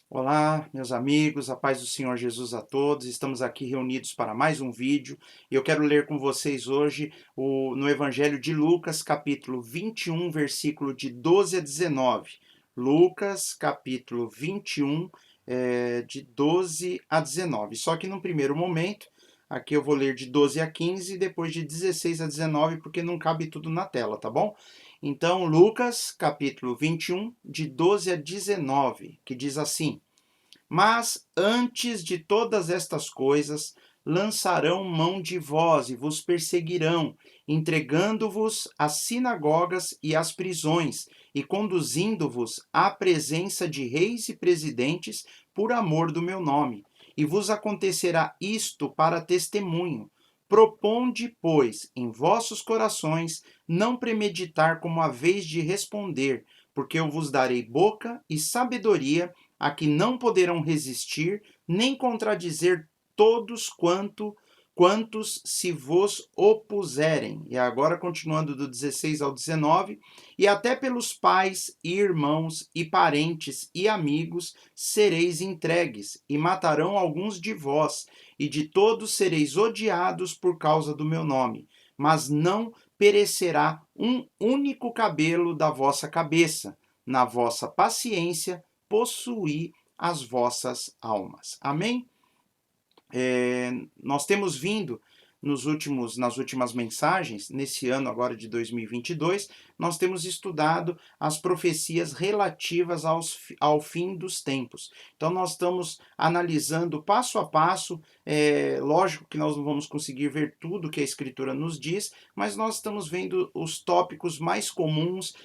Olá, meus amigos, a paz do Senhor Jesus a todos. Estamos aqui reunidos para mais um vídeo e eu quero ler com vocês hoje no Evangelho de Lucas, capítulo 21, versículo de 12 a 19. Lucas, capítulo 21, de 12 a 19. Só que num primeiro momento, aqui eu vou ler de 12 a 15 e depois de 16 a 19, porque não cabe tudo na tela, tá bom? Então, Lucas, capítulo 21, de 12 a 19, que diz assim: Mas antes de todas estas coisas, lançarão mão de vós e vos perseguirão, entregando-vos às sinagogas e às prisões, e conduzindo-vos à presença de reis e presidentes por amor do meu nome. E vos acontecerá isto para testemunho. Proponde, pois, em vossos corações não premeditar como haveis de responder, porque eu vos darei boca e sabedoria a que não poderão resistir, nem contradizer todos quantos se vos opuserem. E agora, continuando do 16 ao 19, e até pelos pais, e irmãos, e parentes, e amigos, sereis entregues, e matarão alguns de vós, e de todos sereis odiados por causa do meu nome. Mas não perecerá um único cabelo da vossa cabeça. Na vossa paciência possuir as vossas almas. Amém? Nós temos vindo nas últimas mensagens, nesse ano agora de 2022, nós temos estudado as profecias relativas ao fim dos tempos. Então, nós estamos analisando passo a passo, lógico que nós não vamos conseguir ver tudo que a Escritura nos diz, mas nós estamos vendo os tópicos mais comuns,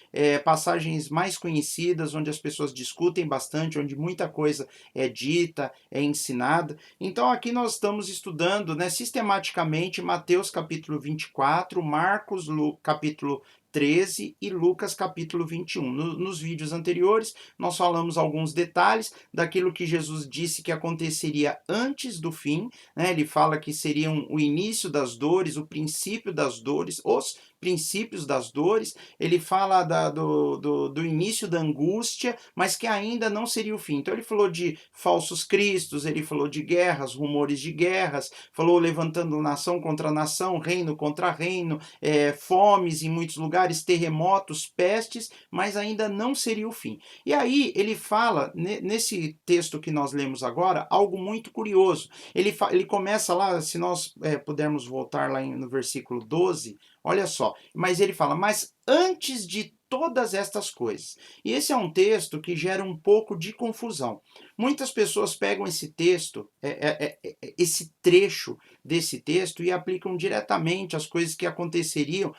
passagens mais conhecidas, onde as pessoas discutem bastante, onde muita coisa é dita, é ensinada. Então, aqui nós estamos estudando, sistematicamente Mateus capítulo 24, Marcos capítulo 13 e Lucas capítulo 21. Nos vídeos anteriores, nós falamos alguns detalhes daquilo que Jesus disse que aconteceria antes do fim. Ele fala que seriam o início das dores, o princípio das dores, os princípios das dores. Ele fala do início da angústia, mas que ainda não seria o fim. Então ele falou de falsos cristos, ele falou de guerras, rumores de guerras, falou levantando nação contra nação, reino contra reino, fomes em muitos lugares, terremotos, pestes, mas ainda não seria o fim. E aí ele fala, nesse texto que nós lemos agora, algo muito curioso. Ele começa lá, se nós pudermos voltar lá no versículo 12, olha só, mas ele fala, mas antes de todas estas coisas. E esse é um texto que gera um pouco de confusão. Muitas pessoas pegam esse texto, esse trecho desse texto e aplicam diretamente as coisas que aconteceriam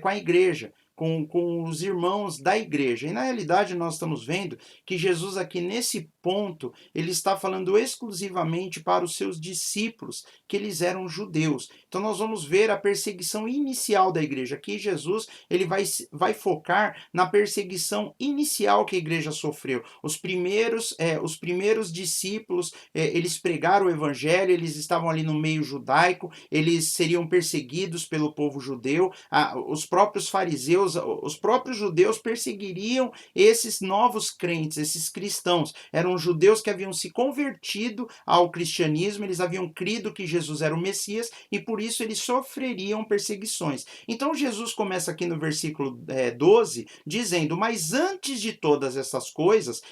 com a igreja, com os irmãos da igreja. E na realidade nós estamos vendo que Jesus aqui nesse ponto, ele está falando exclusivamente para os seus discípulos, que eles eram judeus. Então nós vamos ver a perseguição inicial da igreja. Aqui Jesus ele vai focar na perseguição inicial que a igreja sofreu. Os primeiros discípulos, eles pregaram o evangelho, eles estavam ali no meio judaico, eles seriam perseguidos pelo povo judeu, os próprios fariseus, os próprios judeus perseguiriam esses novos crentes, esses cristãos. Eram judeus que haviam se convertido ao cristianismo, eles haviam crido que Jesus era o Messias e por isso eles sofreriam perseguições. Então Jesus começa aqui no versículo 12, dizendo, mas antes de todas essas coisas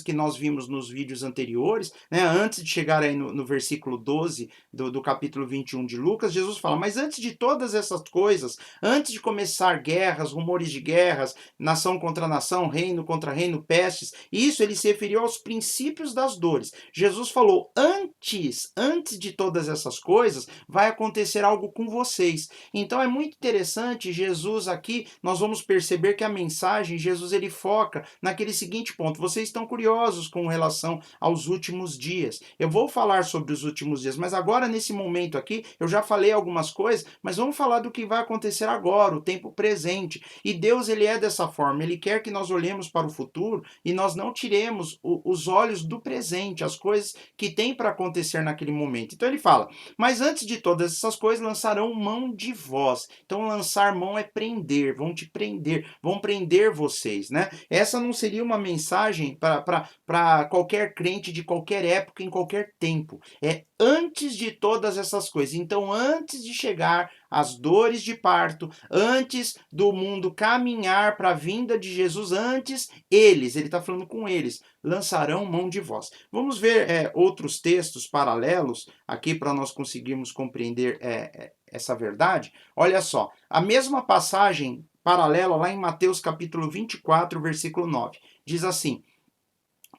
que nós vimos nos vídeos anteriores, antes de chegar aí no versículo 12 do capítulo 21 de Lucas, Jesus fala, mas antes de todas essas coisas, antes de começar guerras, rumores de guerras, nação contra nação, reino contra reino, pestes, isso ele se referiu aos princípios das dores. Jesus falou, antes de todas essas coisas, vai acontecer algo com vocês. Então é muito interessante, Jesus aqui, nós vamos perceber que a mensagem, Jesus ele foca naquele seguinte ponto, vocês estão curiosos com relação aos últimos dias. Eu vou falar sobre os últimos dias, mas agora nesse momento aqui, eu já falei algumas coisas, mas vamos falar do que vai acontecer agora, o tempo presente. presente. E Deus, ele é dessa forma, ele quer que nós olhemos para o futuro e nós não tiremos os olhos do presente, as coisas que tem para acontecer naquele momento. Então ele fala, mas antes de todas essas coisas lançarão mão de vós. Então lançar mão é prender, vão te prender, vão prender vocês, né? Essa não seria uma mensagem para qualquer crente de qualquer época, em qualquer tempo. É antes de todas essas coisas. Então, antes de chegar às dores de parto, antes do mundo caminhar para a vinda de Jesus, antes ele está falando com eles, lançarão mão de vós. Vamos ver outros textos paralelos aqui para nós conseguirmos compreender essa verdade. Olha só, a mesma passagem paralela lá em Mateus capítulo 24, versículo 9. Diz assim,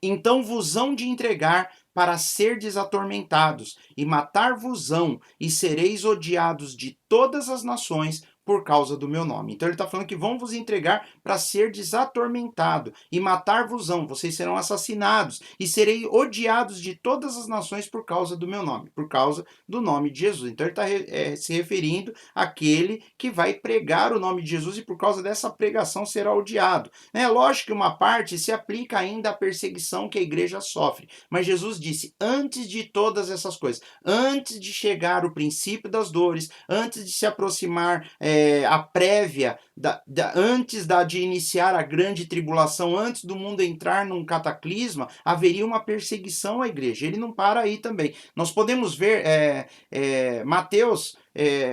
então vos hão de entregar para serdes atormentados, e matar-vos-ão, e sereis odiados de todas as nações por causa do meu nome. Então ele está falando que vão vos entregar para serdes atormentado, e matar-vos-ão, vocês serão assassinados, e sereis odiados de todas as nações por causa do meu nome, por causa do nome de Jesus. Então ele está se referindo àquele que vai pregar o nome de Jesus, e por causa dessa pregação será odiado. É lógico que uma parte se aplica ainda à perseguição que a igreja sofre, mas Jesus disse, antes de todas essas coisas, antes de chegar o princípio das dores, antes de se aproximar a prévia, antes de iniciar a grande tribulação, antes do mundo entrar num cataclisma, haveria uma perseguição à igreja. Ele não para aí também. Nós podemos ver Mateus,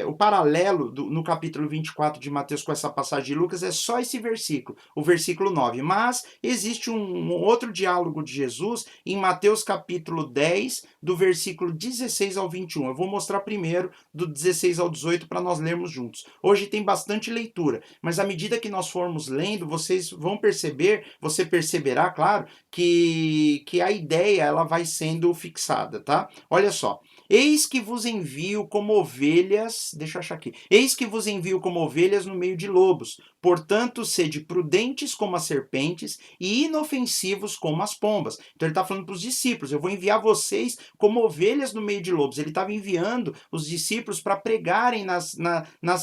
o paralelo no capítulo 24 de Mateus com essa passagem de Lucas é só esse versículo, o versículo 9. Mas existe um outro diálogo de Jesus em Mateus capítulo 10, do versículo 16 ao 21. Eu vou mostrar primeiro do 16 ao 18 para nós lermos juntos. Hoje tem bastante leitura, mas à medida que nós formos lendo, vocês vão perceber, você perceberá, claro, que a ideia ela vai sendo fixada, tá? Olha só. Eis que vos envio como ovelhas, deixa eu achar aqui. Eis que vos envio como ovelhas no meio de lobos. Portanto, sede prudentes como as serpentes e inofensivos como as pombas. Então ele está falando para os discípulos, eu vou enviar vocês como ovelhas no meio de lobos. Ele estava enviando os discípulos para pregarem nas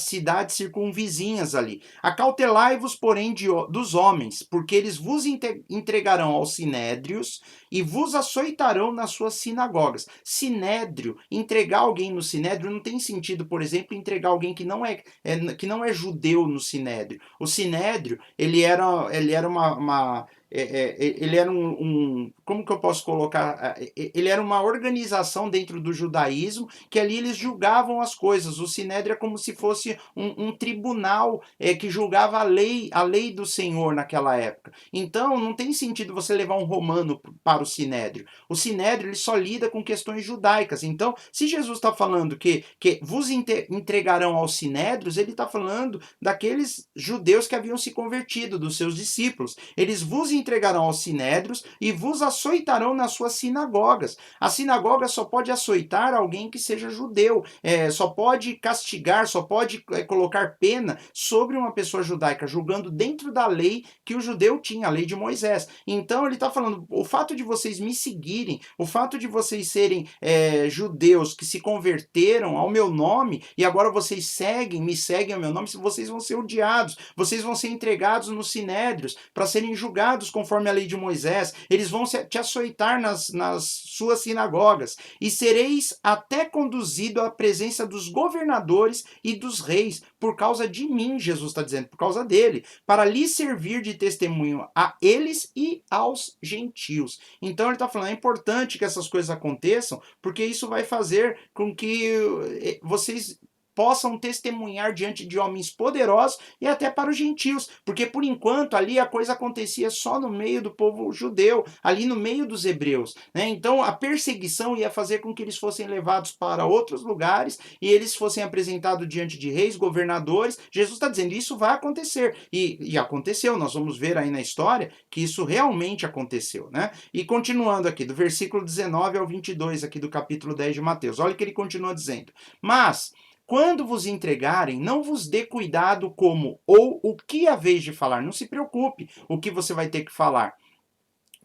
cidades circunvizinhas ali. Acautelai-vos, porém, dos homens, porque eles vos entregarão aos sinédrios e vos açoitarão nas suas sinagogas. Sinédrio, entregar alguém no sinédrio não tem sentido, por exemplo, entregar alguém que não é judeu no sinédrio. O sinédrio, ele era como que eu posso colocar? Ele era uma organização dentro do judaísmo que ali eles julgavam as coisas. O sinédrio é como se fosse um tribunal que julgava a lei do Senhor naquela época. Então, não tem sentido você levar um romano para o sinédrio. O sinédrio ele só lida com questões judaicas. Então, se Jesus está falando que vos entregarão aos sinédrios, ele está falando daqueles judeus que haviam se convertido, dos seus discípulos. Eles vos entregarão aos sinédrios e vos açoitarão nas suas sinagogas. A sinagoga só pode açoitar alguém que seja judeu, só pode castigar, só pode colocar pena sobre uma pessoa judaica, julgando dentro da lei que o judeu tinha, a lei de Moisés. Então ele está falando, o fato de vocês me seguirem, o fato de vocês serem judeus que se converteram ao meu nome e agora vocês me seguem ao meu nome, vocês vão ser odiados, vocês vão ser entregados nos sinédrios para serem julgados conforme a lei de Moisés, eles vão te açoitar nas suas sinagogas e sereis até conduzido à presença dos governadores e dos reis por causa de mim, Jesus está dizendo, por causa dele, para lhe servir de testemunho a eles e aos gentios. Então ele está falando, é importante que essas coisas aconteçam, porque isso vai fazer com que vocês possam testemunhar diante de homens poderosos e até para os gentios, porque por enquanto ali a coisa acontecia só no meio do povo judeu, ali no meio dos hebreus, né? Então a perseguição ia fazer com que eles fossem levados para outros lugares e eles fossem apresentados diante de reis, governadores. Jesus está dizendo, isso vai acontecer, e aconteceu, nós vamos ver aí na história que isso realmente aconteceu, né? E continuando aqui, do versículo 19 ao 22 aqui do capítulo 10 de Mateus, olha o que ele continua dizendo, mas quando vos entregarem, não vos dê cuidado como ou o que haveis de falar. Não se preocupe o que você vai ter que falar.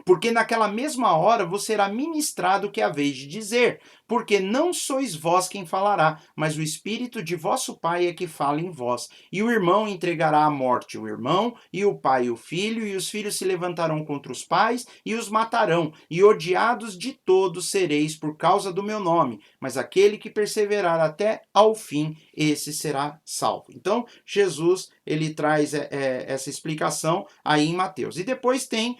porque naquela mesma hora vos será ministrado o que haveis de dizer, porque não sois vós quem falará, mas o Espírito de vosso Pai é que fala em vós. E o irmão entregará à morte o irmão, e o pai o filho, e os filhos se levantarão contra os pais e os matarão, e odiados de todos sereis por causa do meu nome, mas aquele que perseverar até ao fim, esse será salvo. Então, Jesus, ele traz essa explicação aí em Mateus. E depois tem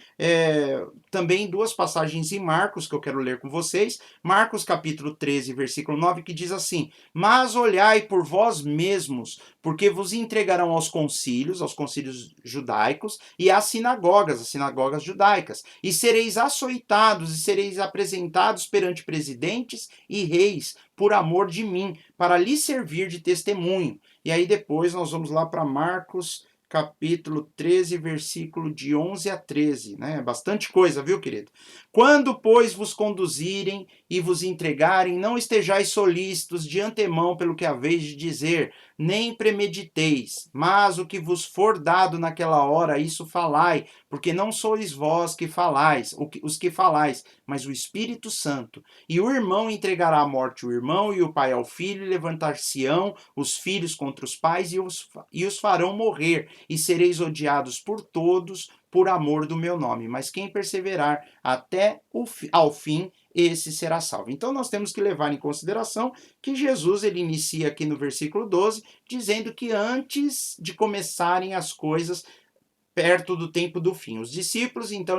também duas passagens em Marcos, que eu quero ler com vocês. Marcos capítulo 13, versículo 9, que diz assim: mas olhai por vós mesmos, porque vos entregarão aos concílios judaicos, e às sinagogas judaicas, e sereis açoitados e sereis apresentados perante presidentes e reis, por amor de mim, para lhes servir de testemunho. E aí depois nós vamos lá para Marcos capítulo 13, versículo de 11 a 13, né? Bastante coisa, viu, querido? Quando, pois, vos conduzirem e vos entregarem, não estejais solícitos de antemão pelo que haveis de dizer, nem premediteis, mas o que vos for dado naquela hora, isso falai, porque não sois vós que falais, os que falais, mas o Espírito Santo. E o irmão entregará à morte o irmão, e o pai ao filho, e levantar-se-ão os filhos contra os pais, e os farão morrer, e sereis odiados por todos, por amor do meu nome. Mas quem perseverar até ao fim, esse será salvo. Então nós temos que levar em consideração que Jesus, ele inicia aqui no versículo 12, dizendo que antes de começarem as coisas, perto do tempo do fim. Os discípulos, então,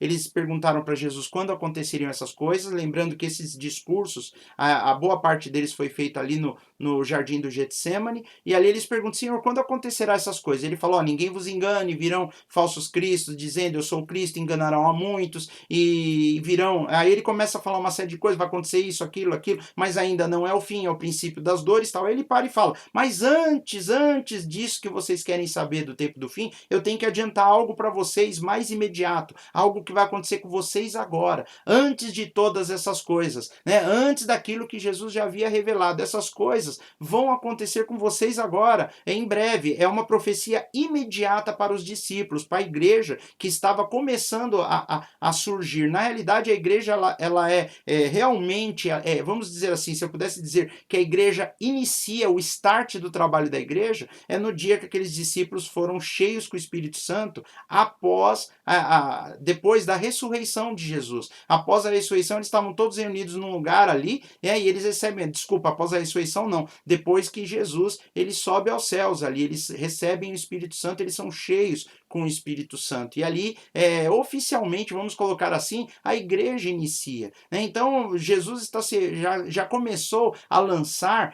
eles perguntaram para Jesus quando aconteceriam essas coisas, lembrando que esses discursos, a boa parte deles foi feita ali no jardim do Getsemane, e ali eles perguntam: Senhor, quando acontecerá essas coisas? Ele falou: ninguém vos engane, virão falsos cristos, dizendo, eu sou o Cristo, enganarão a muitos, e virão... Aí ele começa a falar uma série de coisas, vai acontecer isso, aquilo, mas ainda não é o fim, é o princípio das dores, tal. Aí ele para e fala: mas antes disso que vocês querem saber do tempo do fim, eu tenho que adiantar algo para vocês mais imediato, algo que vai acontecer com vocês agora, antes de todas essas coisas, né? Antes daquilo que Jesus já havia revelado. Essas coisas vão acontecer com vocês agora, em breve. É uma profecia imediata para os discípulos, para a igreja que estava começando a surgir. Na realidade, a igreja ela é realmente, vamos dizer assim, se eu pudesse dizer que a igreja inicia, o start do trabalho da igreja é no dia que aqueles discípulos foram cheios com o Espírito Santo, depois da ressurreição de Jesus. Após a ressurreição, eles estavam todos reunidos num lugar ali, e aí eles recebem, após a ressurreição não, depois que Jesus, ele sobe aos céus ali, eles recebem o Espírito Santo, eles são cheios com o Espírito Santo. E ali, oficialmente, vamos colocar assim, a igreja inicia, né? Então, Jesus já começou a lançar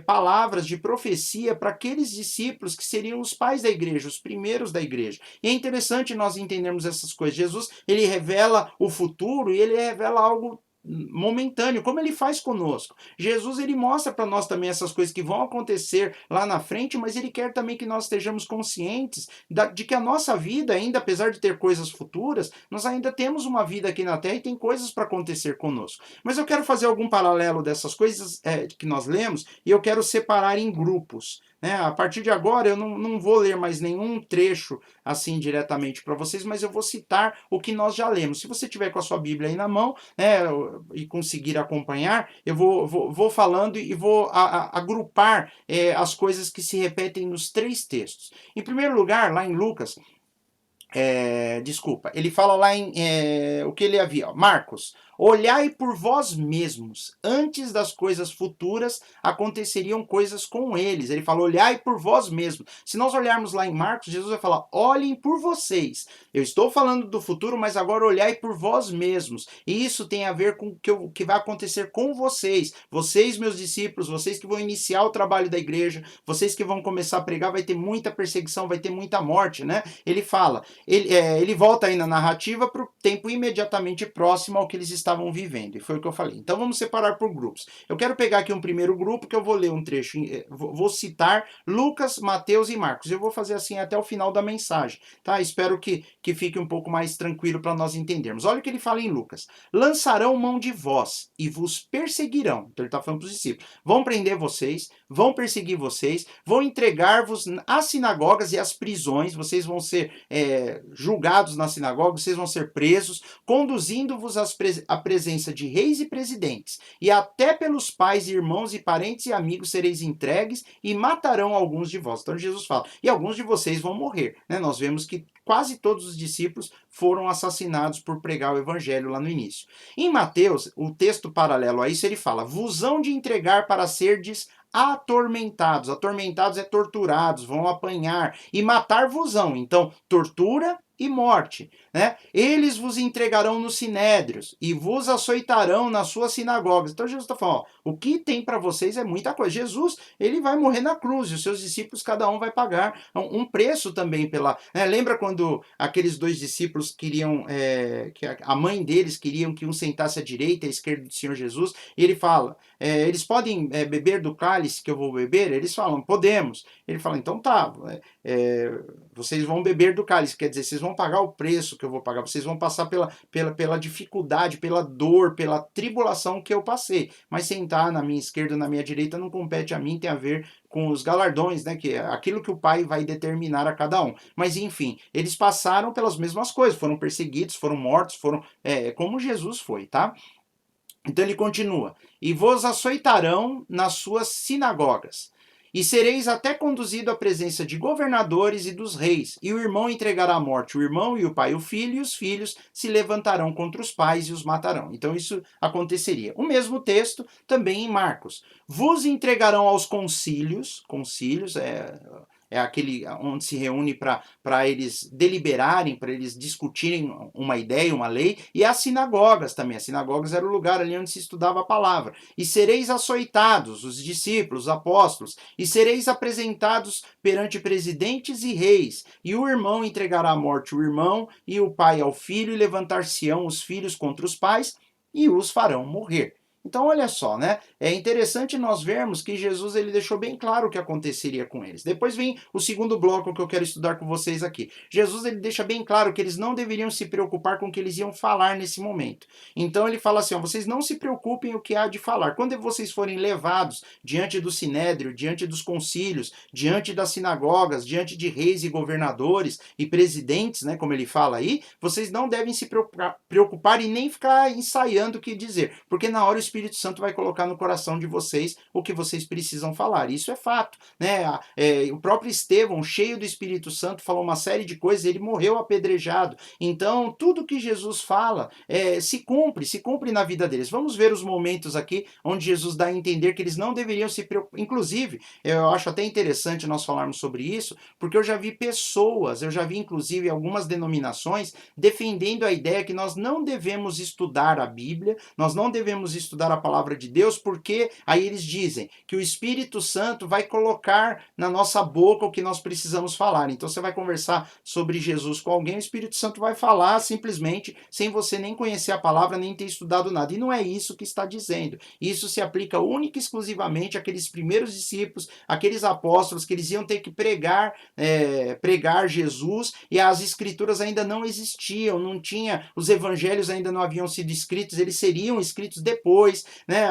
palavras de profecia para aqueles discípulos que seriam os pais da igreja, os primeiros da igreja. E é interessante nós entendermos essas coisas. Jesus, ele revela o futuro e ele revela algo momentâneo, como ele faz conosco. Jesus, ele mostra para nós também essas coisas que vão acontecer lá na frente, mas ele quer também que nós estejamos conscientes de que a nossa vida, ainda apesar de ter coisas futuras, nós ainda temos uma vida aqui na Terra e tem coisas para acontecer conosco. Mas eu quero fazer algum paralelo dessas coisas que nós lemos e eu quero separar em grupos. A partir de agora eu não vou ler mais nenhum trecho assim diretamente para vocês, mas eu vou citar o que nós já lemos. Se você tiver com a sua Bíblia aí na mão, e conseguir acompanhar, eu vou falando e vou agrupar as coisas que se repetem nos três textos. Em primeiro lugar, lá em Lucas, ele fala lá em o que ele havia, Marcos: olhai por vós mesmos, antes das coisas futuras aconteceriam coisas com eles. Ele fala: olhai por vós mesmos. Se nós olharmos lá em Marcos, Jesus vai falar: olhem por vocês. Eu estou falando do futuro, mas agora olhai por vós mesmos. E isso tem a ver com o que vai acontecer com vocês. Vocês, meus discípulos, vocês que vão iniciar o trabalho da igreja, vocês que vão começar a pregar, vai ter muita perseguição, vai ter muita morte, né? Ele fala, ele volta aí na narrativa para o tempo imediatamente próximo ao que eles estavam vivendo, e foi o que eu falei. Então vamos separar por grupos. Eu quero pegar aqui um primeiro grupo, que eu vou ler um trecho, vou citar Lucas, Mateus e Marcos. Eu vou fazer assim até o final da mensagem, tá? Espero que fique um pouco mais tranquilo para nós entendermos. Olha o que ele fala em Lucas: lançarão mão de vós e vos perseguirão. Então ele está falando para os discípulos: vão prender vocês, vão perseguir vocês, vão entregar-vos às sinagogas e às prisões, vocês vão ser julgados nas sinagogas, vocês vão ser presos, conduzindo-vos à presença de reis e presidentes, e até pelos pais, irmãos e parentes e amigos sereis entregues e matarão alguns de vós. Então Jesus fala, e alguns de vocês vão morrer. Né? Nós vemos que quase todos os discípulos foram assassinados por pregar o evangelho lá no início. Em Mateus, o texto paralelo a isso, ele fala, vos hão de entregar para serdes atormentados. Atormentados é torturados, vão apanhar e matar-vos-ão. Então, tortura e morte, né? Eles vos entregarão nos sinédrios e vos açoitarão nas suas sinagogas. Então Jesus está falando, ó, o que tem para vocês é muita coisa. Jesus, ele vai morrer na cruz e os seus discípulos, cada um vai pagar um preço também pela... lembra quando aqueles dois discípulos queriam, que a mãe deles queriam que um sentasse à direita e à esquerda do Senhor Jesus, e ele fala, eles podem beber do cálice que eu vou beber? Eles falam, podemos. Ele fala, então tá, vocês vão beber do cálice, quer dizer, vocês vão pagar o preço que eu vou pagar, vocês vão passar pela dificuldade, pela dor, pela tribulação que eu passei, mas sentar na minha esquerda ou na minha direita não compete a mim, tem a ver com os galardões, né, que é aquilo que o Pai vai determinar a cada um. Mas enfim, eles passaram pelas mesmas coisas, foram perseguidos, foram mortos, foram como Jesus foi, tá? Então ele continua, e vos açoitarão nas suas sinagogas, e sereis até conduzido à presença de governadores e dos reis, e o irmão entregará à morte o irmão e o pai o filho, e os filhos se levantarão contra os pais e os matarão. Então isso aconteceria. O mesmo texto também em Marcos. Vos entregarão aos concílios, aquele onde se reúne para eles deliberarem, para eles discutirem uma ideia, uma lei, e as sinagogas também. As sinagogas era o lugar ali onde se estudava a palavra. E sereis açoitados, os discípulos, os apóstolos, e sereis apresentados perante presidentes e reis, e o irmão entregará à morte o irmão, e o pai ao filho, e levantar-se-ão os filhos contra os pais, e os farão morrer. Então, olha só, né? É interessante nós vermos que Jesus ele deixou bem claro o que aconteceria com eles. Depois vem o segundo bloco que eu quero estudar com vocês aqui. Jesus ele deixa bem claro que eles não deveriam se preocupar com o que eles iam falar nesse momento. Então ele fala assim, ó, vocês não se preocupem o que há de falar. Quando vocês forem levados diante do sinédrio, diante dos concílios, diante das sinagogas, diante de reis e governadores e presidentes, né, como ele fala aí, vocês não devem se preocupar e nem ficar ensaiando o que dizer, porque na hora o Espírito Santo vai colocar no coração de vocês o que vocês precisam falar. Isso é fato, né? O próprio Estevão, cheio do Espírito Santo, falou uma série de coisas, ele morreu apedrejado. Então, tudo que Jesus fala se cumpre na vida deles. Vamos ver os momentos aqui onde Jesus dá a entender que eles não deveriam se preocupar. Inclusive, eu acho até interessante nós falarmos sobre isso, porque eu já vi inclusive algumas denominações defendendo a ideia que nós não devemos estudar a Bíblia, nós não devemos estudar a palavra de Deus, porque aí eles dizem que o Espírito Santo vai colocar na nossa boca o que nós precisamos falar. Então você vai conversar sobre Jesus com alguém, o Espírito Santo vai falar simplesmente sem você nem conhecer a palavra, nem ter estudado nada. E não é isso que está dizendo. Isso se aplica única e exclusivamente àqueles primeiros discípulos, aqueles apóstolos que eles iam ter que pregar Jesus, e as escrituras ainda não existiam, não tinha, os evangelhos ainda não haviam sido escritos, eles seriam escritos depois, né?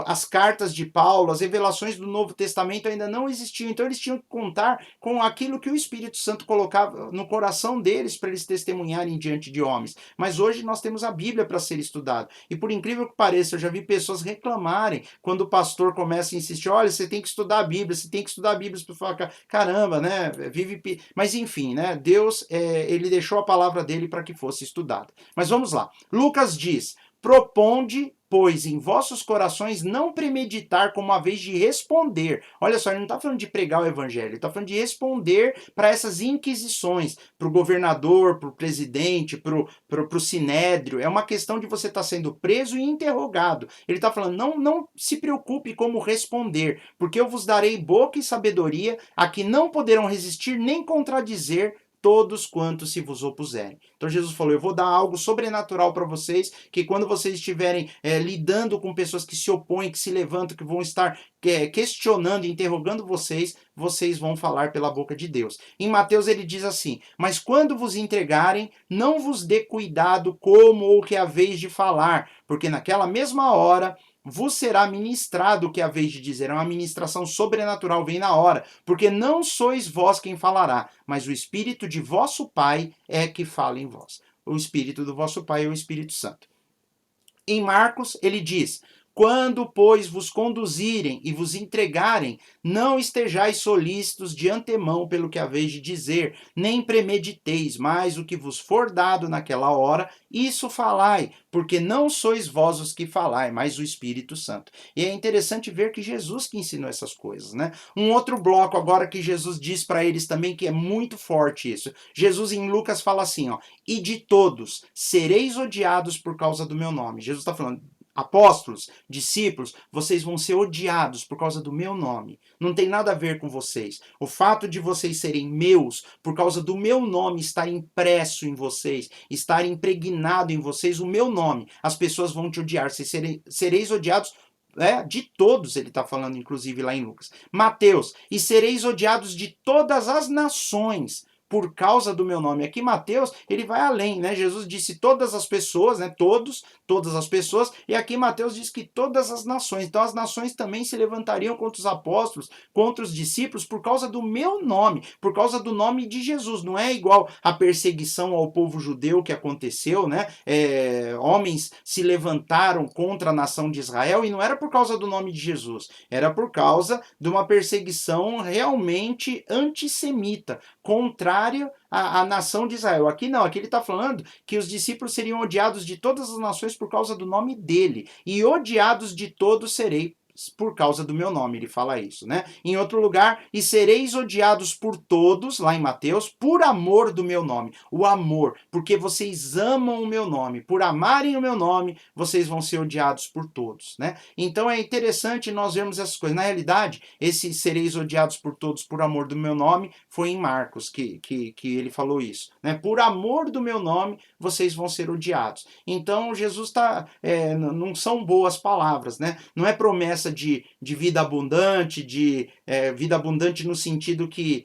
As cartas de Paulo, as revelações do Novo Testamento ainda não existiam, então eles tinham que contar com aquilo que o Espírito Santo colocava no coração deles para eles testemunharem diante de homens. Mas hoje nós temos a Bíblia para ser estudada, e por incrível que pareça, eu já vi pessoas reclamarem quando o pastor começa a insistir, olha, você tem que estudar a Bíblia, você tem que estudar a Bíblia, você fala, caramba, né? Mas enfim, né? Deus, ele deixou a palavra dele para que fosse estudada. Mas vamos lá. Lucas diz, proponde, pois, em vossos corações não premeditar como a vez de responder. Olha só, ele não está falando de pregar o evangelho, ele está falando de responder para essas inquisições, para o governador, para o presidente, para o sinédrio. É uma questão de você estar sendo preso e interrogado. Ele está falando, não se preocupe como responder, porque eu vos darei boca e sabedoria, a que não poderão resistir nem contradizer todos quantos se vos opuserem. Então Jesus falou, eu vou dar algo sobrenatural para vocês, que quando vocês estiverem lidando com pessoas que se opõem, que se levantam, que vão estar questionando, interrogando vocês, vocês vão falar pela boca de Deus. Em Mateus ele diz assim, mas quando vos entregarem, não vos dê cuidado como ou que é a vez de falar, porque naquela mesma hora vos será ministrado o que haveis de dizer. É uma ministração sobrenatural, vem na hora, porque não sois vós quem falará, mas o Espírito de vosso Pai é que fala em vós. O Espírito do vosso Pai é o Espírito Santo. Em Marcos, ele diz: quando, pois, vos conduzirem e vos entregarem, não estejais solícitos de antemão pelo que haveis de dizer, nem premediteis, mas o que vos for dado naquela hora, isso falai, porque não sois vós os que falai, mas o Espírito Santo. E é interessante ver que Jesus que ensinou essas coisas, né? Um outro bloco agora que Jesus diz para eles também, que é muito forte isso. Jesus em Lucas fala assim, ó: e de todos sereis odiados por causa do meu nome. Jesus está falando: apóstolos, discípulos, vocês vão ser odiados por causa do meu nome. Não tem nada a ver com vocês. O fato de vocês serem meus, por causa do meu nome estar impresso em vocês, estar impregnado em vocês o meu nome, as pessoas vão te odiar. Vocês sereis odiados de todos, ele está falando, inclusive, lá em Lucas. Mateus: e sereis odiados de todas as nações por causa do meu nome. Aqui Mateus, ele vai além, né? Jesus disse todas as pessoas, né? Todas as pessoas, e aqui Mateus diz que todas as nações. Então as nações também se levantariam contra os apóstolos, contra os discípulos, por causa do meu nome, por causa do nome de Jesus. Não é igual a perseguição ao povo judeu que aconteceu, né? Homens se levantaram contra a nação de Israel, e não era por causa do nome de Jesus, era por causa de uma perseguição realmente antissemita, contrária à nação de Israel. Aqui não, aqui ele está falando que os discípulos seriam odiados de todas as nações por causa do nome dele, e odiados de todos serei por causa do meu nome, ele fala isso, né? Em outro lugar: e sereis odiados por todos, lá em Mateus, por amor do meu nome. O amor, porque vocês amam o meu nome, por amarem o meu nome, vocês vão ser odiados por todos, né? Então é interessante nós vermos essas coisas. Na realidade, esse sereis odiados por todos por amor do meu nome foi em Marcos que ele falou isso, né? Por amor do meu nome, vocês vão ser odiados. Então Jesus está, não são boas palavras, né? Não é promessa de vida abundante, vida abundante no sentido que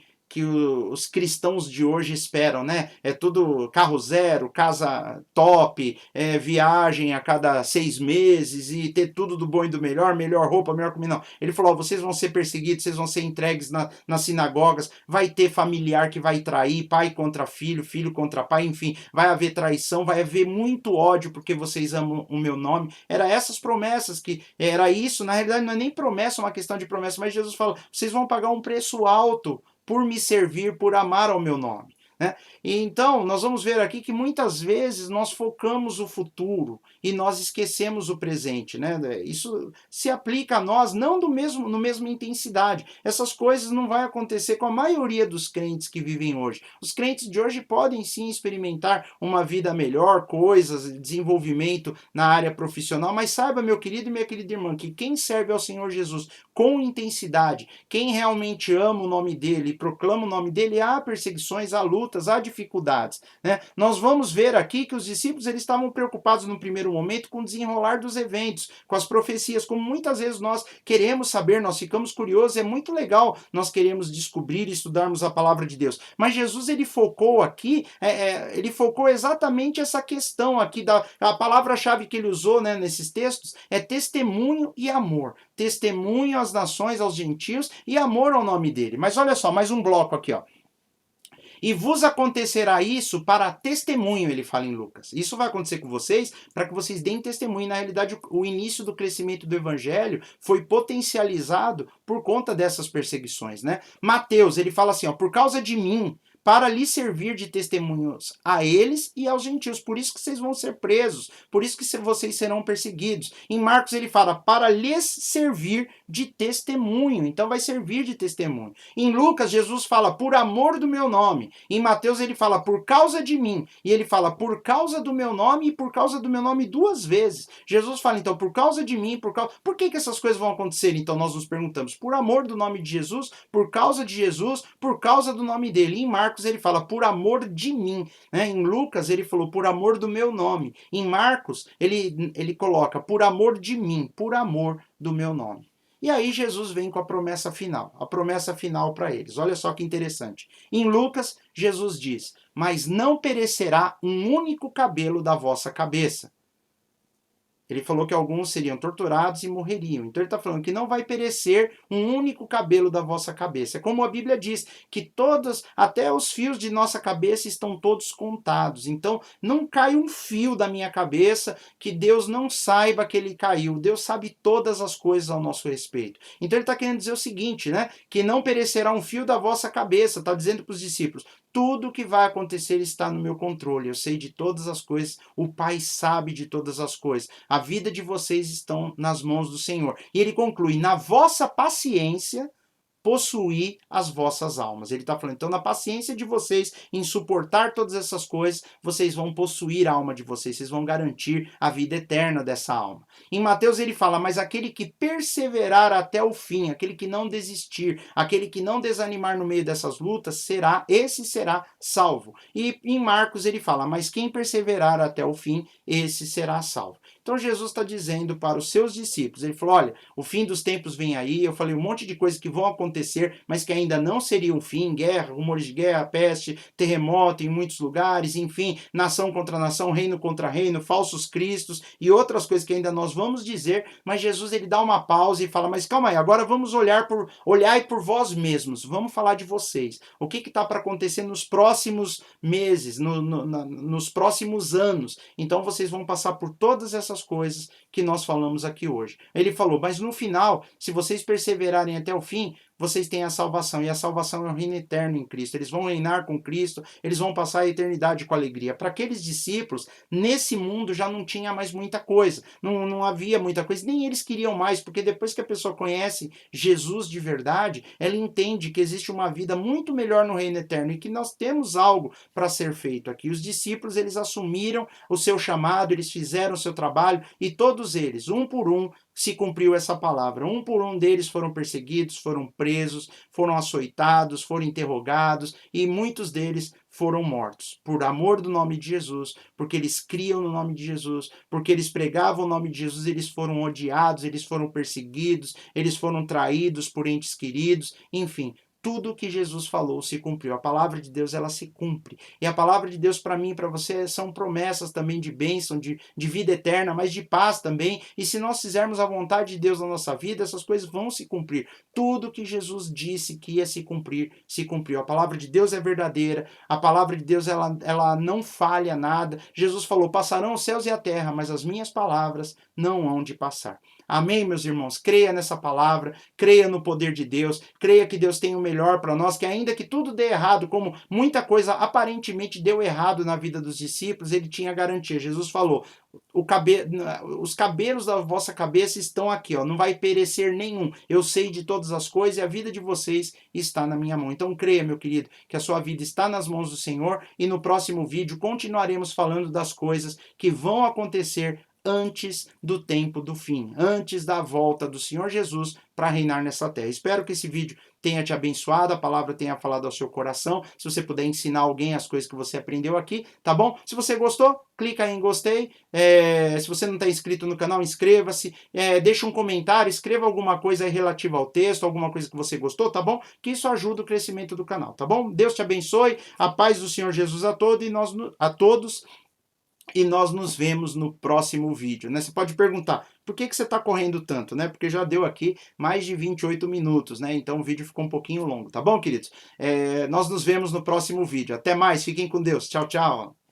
os cristãos de hoje esperam, né? É tudo carro zero, casa top, viagem a cada 6 meses e ter tudo do bom e do melhor, melhor roupa, melhor comida. Não. Ele falou: vocês vão ser perseguidos, vocês vão ser entregues nas sinagogas, vai ter familiar que vai trair, pai contra filho, filho contra pai, enfim, vai haver traição, vai haver muito ódio porque vocês amam o meu nome. Era essas promessas era isso. Na realidade não é nem promessa, é uma questão de promessa, mas Jesus fala: vocês vão pagar um preço alto por me servir, por amar ao meu nome, né? E então nós vamos ver aqui que muitas vezes nós focamos o futuro e nós esquecemos o presente, né? Isso se aplica a nós não no mesma intensidade. Essas coisas não vai acontecer com a maioria dos crentes que vivem hoje. Os crentes de hoje podem sim experimentar uma vida melhor, coisas, desenvolvimento na área profissional, mas saiba, meu querido e minha querida irmã, que quem serve ao Senhor Jesus com intensidade, quem realmente ama o nome dele e proclama o nome dele, há perseguições, há lutas, há dificuldades, né? Nós vamos ver aqui que os discípulos eles estavam preocupados no primeiro momento com o desenrolar dos eventos, com as profecias, como muitas vezes nós queremos saber, nós ficamos curiosos, é muito legal, nós queremos descobrir e estudarmos a palavra de Deus. Mas Jesus ele focou aqui, ele focou exatamente essa questão aqui, a palavra-chave que ele usou, né, nesses textos é testemunho e amor. Testemunho às nações, aos gentios, e amor ao nome dele. Mas olha só, mais um bloco aqui, ó. E vos acontecerá isso para testemunho, ele fala em Lucas. Isso vai acontecer com vocês para que vocês deem testemunho. Na realidade, o início do crescimento do evangelho foi potencializado por conta dessas perseguições, né? Mateus, ele fala assim, ó: por causa de mim, para lhe servir de testemunhos a eles e aos gentios. Por isso que vocês vão ser presos, por isso que vocês serão perseguidos. Em Marcos ele fala: para lhes servir de testemunho. Então vai servir de testemunho. Em Lucas, Jesus fala: por amor do meu nome. Em Mateus ele fala: por causa de mim. E ele fala: por causa do meu nome, e por causa do meu nome 2 vezes. Jesus fala então: por causa de mim, Por que essas coisas vão acontecer? Então nós nos perguntamos: por amor do nome de Jesus, por causa de Jesus, por causa do nome dele. Em Marcos ele fala: por amor de mim, né? Em Lucas ele falou: por amor do meu nome. Em Marcos ele coloca: por amor de mim, por amor do meu nome. E aí Jesus vem com a promessa final para eles. Olha só que interessante. Em Lucas, Jesus diz: mas não perecerá um único cabelo da vossa cabeça. Ele falou que alguns seriam torturados e morreriam. Então ele está falando que não vai perecer um único cabelo da vossa cabeça. É como a Bíblia diz, que todos, até os fios de nossa cabeça estão todos contados. Então não cai um fio da minha cabeça que Deus não saiba que ele caiu. Deus sabe todas as coisas ao nosso respeito. Então ele está querendo dizer o seguinte, né? Que não perecerá um fio da vossa cabeça. Está dizendo para os discípulos, tudo que vai acontecer está no meu controle. Eu sei de todas as coisas. O Pai sabe de todas as coisas. A vida de vocês estão nas mãos do Senhor. E ele conclui: na vossa paciência possuir as vossas almas. Ele está falando, então, na paciência de vocês em suportar todas essas coisas, vocês vão possuir a alma de vocês, vocês vão garantir a vida eterna dessa alma. Em Mateus ele fala, mas aquele que perseverar até o fim, aquele que não desistir, aquele que não desanimar no meio dessas lutas, esse será salvo. E em Marcos ele fala, mas quem perseverar até o fim, esse será salvo. Então Jesus está dizendo para os seus discípulos, ele falou, olha, o fim dos tempos vem aí, eu falei um monte de coisas que vão acontecer, mas que ainda não seria o fim, guerra, rumores de guerra, peste, terremoto em muitos lugares, enfim, nação contra nação, reino contra reino, falsos cristos e outras coisas que ainda nós vamos dizer, mas Jesus ele dá uma pausa e fala, mas calma aí, agora vamos olhar por vós mesmos, vamos falar de vocês, o que está para acontecer nos próximos meses, nos próximos anos, então vocês vão passar por todas essas coisas que nós falamos aqui hoje. Ele falou, mas no final, se vocês perseverarem até o fim, vocês têm a salvação, e a salvação é o reino eterno em Cristo. Eles vão reinar com Cristo, eles vão passar a eternidade com alegria. Para aqueles discípulos, nesse mundo já não tinha mais muita coisa, não havia muita coisa, nem eles queriam mais, porque depois que a pessoa conhece Jesus de verdade, ela entende que existe uma vida muito melhor no reino eterno e que nós temos algo para ser feito aqui. Os discípulos, eles assumiram o seu chamado, eles fizeram o seu trabalho, e todos eles, um por um, se cumpriu essa palavra. Um por um deles foram perseguidos, foram presos, foram açoitados, foram interrogados e muitos deles foram mortos. Por amor do nome de Jesus, porque eles criam no nome de Jesus, porque eles pregavam o nome de Jesus, eles foram odiados, eles foram perseguidos, eles foram traídos por entes queridos, enfim. Tudo que Jesus falou se cumpriu. A palavra de Deus, ela se cumpre. E a palavra de Deus para mim e para você são promessas também de bênção, de vida eterna, mas de paz também. E se nós fizermos a vontade de Deus na nossa vida, essas coisas vão se cumprir. Tudo que Jesus disse que ia se cumprir, se cumpriu. A palavra de Deus é verdadeira. A palavra de Deus, ela não falha nada. Jesus falou, passarão os céus e a terra, mas as minhas palavras não hão de passar. Amém, meus irmãos? Creia nessa palavra, creia no poder de Deus, creia que Deus tem o melhor para nós, que ainda que tudo dê errado, como muita coisa aparentemente deu errado na vida dos discípulos, ele tinha garantia. Jesus falou, os cabelos da vossa cabeça estão aqui, ó, não vai perecer nenhum. Eu sei de todas as coisas e a vida de vocês está na minha mão. Então creia, meu querido, que a sua vida está nas mãos do Senhor e no próximo vídeo continuaremos falando das coisas que vão acontecer antes do tempo do fim, antes da volta do Senhor Jesus para reinar nessa terra. Espero que esse vídeo tenha te abençoado, a palavra tenha falado ao seu coração, se você puder ensinar alguém as coisas que você aprendeu aqui, tá bom? Se você gostou, clica aí em gostei, se você não está inscrito no canal, inscreva-se, deixa um comentário, escreva alguma coisa aí relativa ao texto, alguma coisa que você gostou, tá bom? Que isso ajuda o crescimento do canal, tá bom? Deus te abençoe, a paz do Senhor Jesus a todos, e nós nos vemos no próximo vídeo, né? Você pode perguntar, por que você está correndo tanto, né? Porque já deu aqui mais de 28 minutos, né? Então o vídeo ficou um pouquinho longo, tá bom, queridos? Nós nos vemos no próximo vídeo. Até mais, fiquem com Deus. Tchau, tchau.